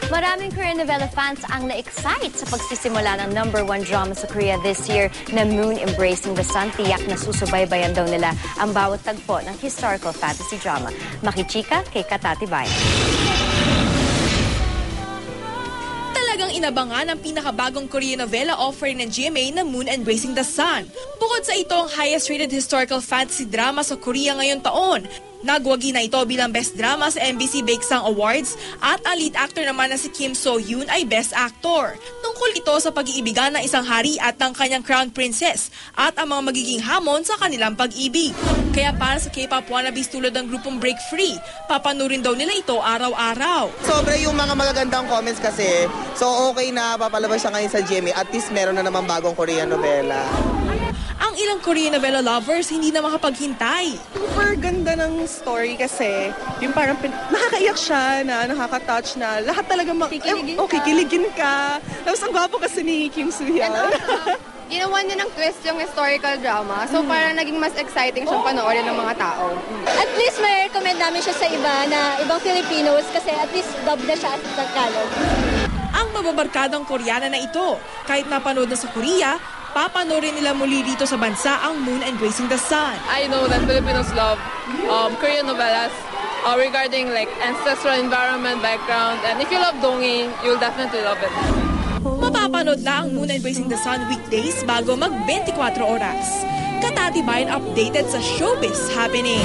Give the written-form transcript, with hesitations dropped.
Maraming Korean novela fans ang na-excite sa pagsisimula ng #1 drama sa Korea this year na Moon Embracing the Sun. Tiyak na susubaybayan daw nila ang bawat tagpo ng historical fantasy drama. Makichika kay Katatibay. Talagang inabangan ang pinakabagong Korean novela offering ng GMA na Moon Embracing the Sun. Bukod sa ito ang highest rated historical fantasy drama sa Korea ngayong taon. Nagwagi na ito bilang Best Drama sa MBC Baeksang Awards at ang lead actor naman na si Kim So-yoon ay Best Actor. Tungkol ito sa pag-iibigan ng isang hari at ng kanyang crown princess at ang mga magiging hamon sa kanilang pag-ibig. Kaya para sa K-pop wannabes tulad ng grupong Break Free, papanurin daw nila ito araw-araw. Sobra yung mga magagandang comments kasi, so okay na papalabas siya ngayon sa GMA, at least meron na naman bagong Korean novela. Ang ilang Korean novela lovers hindi na makapaghintay. Super ganda ng story kasi yung parang nakakaiyak siya, na nakaka-touch, na lahat talaga kikiligin ka. Tapos ang gwapo kasi ni Kim So-hyun. Ginawa niya ng twist yung historical drama. So parang naging mas exciting siyang panoorin ng mga tao. At least may recommend namin siya sa iba na ibang Filipinos kasi at least dub na siya sa Tagalog. Ang mababarkadang Koreana na ito, kahit napanood na sa Korea, papanoorin nila muli dito sa bansa ang Moon Embracing the Sun. I know that Filipinos love Korean novelas regarding like ancestral environment, background, and if you love donging, you'll definitely love it. Mapapanood na ang Moon Embracing the Sun weekdays bago mag 24 oras. Katatibayan updated sa showbiz happening.